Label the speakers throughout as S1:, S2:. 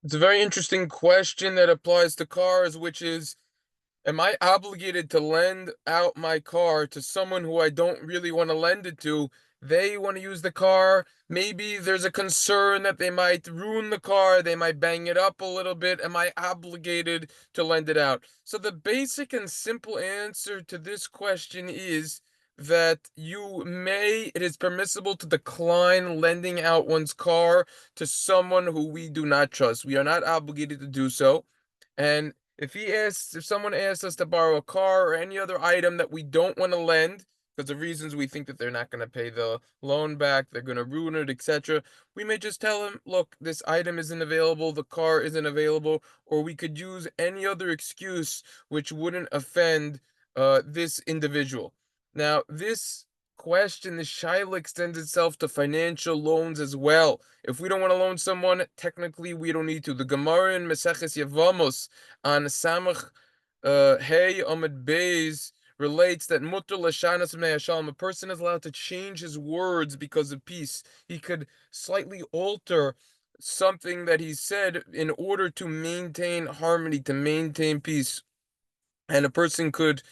S1: It's a very interesting question that applies to cars, which is, am I obligated to lend out my car to someone who I don't really want to lend it to? They want to use the car. Maybe there's a concern that they might ruin the car, they might bang it up a little bit. Am I obligated to lend it out? So the basic and simple answer to this question is that it is permissible to decline lending out one's car to someone who we do not trust. We are not obligated to do so. And if someone asks us to borrow a car or any other item that we don't want to lend, because of reasons we think that they're not going to pay the loan back, they're going to ruin it, etc., we may just tell them, look, this item isn't available, the car isn't available, or we could use any other excuse which wouldn't offend this individual. Now, this question, the shila, extends itself to financial loans as well. If we don't want to loan someone, technically we don't need to. The Gemara in Maseches Yevamos on Samach Hey Amid Beis relates that mutter lashanas b'nei hashalom, a person is allowed to change his words because of peace. He could slightly alter something that he said in order to maintain harmony, to maintain peace. And a person could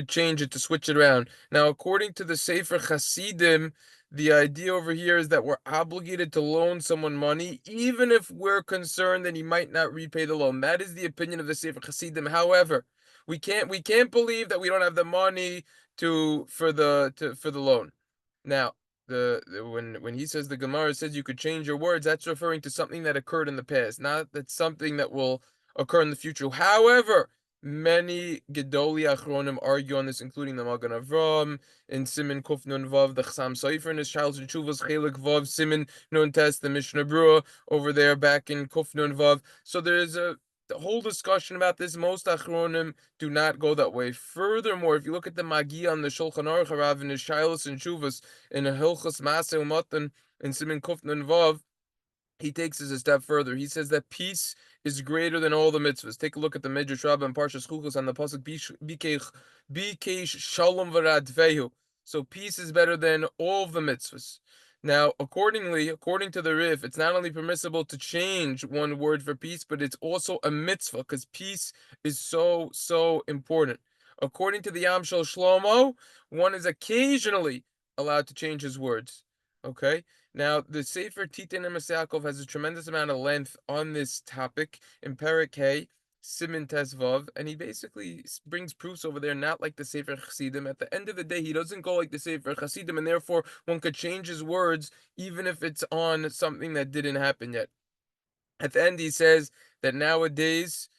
S1: change it, to switch it around. Now, according to the Sefer Chasidim, the idea over here is that we're obligated to loan someone money, even if we're concerned that he might not repay the loan. That is the opinion of the Sefer Chasidim. However, we can't believe that we don't have the money for the loan. Now, when he says, the Gemara says you could change your words, that's referring to something that occurred in the past, not that something that will occur in the future. However, many Gedoli Achronim argue on this, including the Magen Avraham in Siman Kuf Nun Vav, the Chasam Sofer in his Child's Teshuvas chalek Vav Siman Nun Test, the Mishna Berura over there back in Kuf Nun Vav. So there's the whole discussion about this. Most Achronim do not go that way. Furthermore, if you look at the Magiya on the Shulchan Aruch Harav in his Shilos and Shuvas in the Hilchos masa umatan in Siman Kuf Nun Vav, he takes this a step further. He says that peace is greater than all the mitzvahs. Take a look at the Midrash Raba and parshas Chukas on the pasuk bikeish shalom ורדפהו. So peace is better than all of the mitzvahs. Now, according to the Rif, it's not only permissible to change one word for peace, but it's also a mitzvah, because peace is so important. According to the Yam Shel Shelomo, one is occasionally allowed to change his words. Okay? Now, the Sefer Tetan Emes Leyaakov has a tremendous amount of length on this topic in Perek Siman Tesvav, and he basically brings proofs over there, not like the Sefer Chasidim. At the end of the day, he doesn't go like the Sefer Chasidim, and therefore one could change his words even if it's on something that didn't happen yet. At the end, he says that nowadays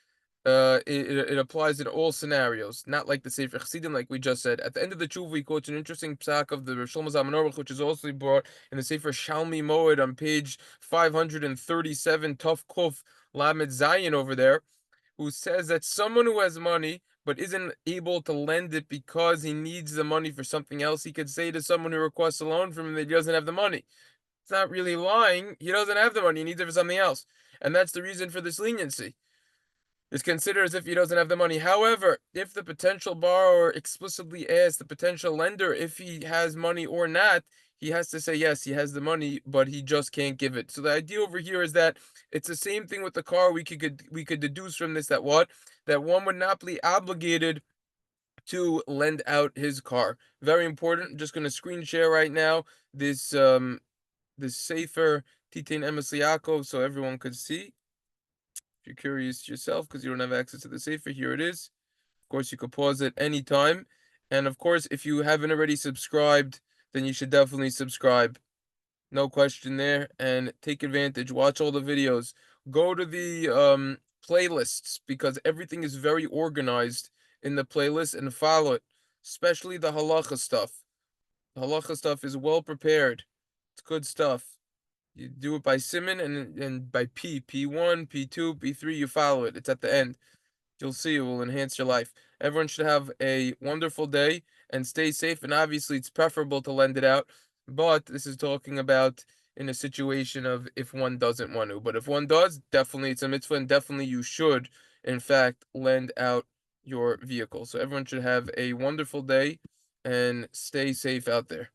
S1: it applies in all scenarios, not like the Sefer Chasidim, like we just said. At the end of the tshuva, he quotes an interesting pasuk of the Rav Shelomo Zalman Auerbach, which is also brought in the Sefer Shalmi Moed on page 537, Tov Kuf Lamed Zayin over there, who says that someone who has money but isn't able to lend it because he needs the money for something else, he could say to someone who requests a loan from him that he doesn't have the money. It's not really lying. He doesn't have the money. He needs it for something else. And that's the reason for this leniency. It's considered as if he doesn't have the money. However, if the potential borrower explicitly asks the potential lender if he has money or not, he has to say yes, he has the money, but he just can't give it. So the idea over here is that it's the same thing with the car. We could deduce from this that one would not be obligated to lend out his car. Very important. I'm just going to screen share right now this Sefer Tetan Emes Leyaakov so everyone could see. If you're curious yourself because you don't have access to the Sefer, here it is. Of course, you could pause it anytime. And of course, if you haven't already subscribed, then you should definitely subscribe. No question there. And take advantage. Watch all the videos. Go to the playlists, because everything is very organized in the playlist, and follow it. Especially the halacha stuff. The halacha stuff is well prepared. It's good stuff. You do it by siman and by P1, P2, P3, you follow it. It's at the end. You'll see it will enhance your life. Everyone should have a wonderful day and stay safe. And obviously, it's preferable to lend it out. But this is talking about in a situation of if one doesn't want to. But if one does, definitely it's a mitzvah, and definitely you should, in fact, lend out your vehicle. So everyone should have a wonderful day and stay safe out there.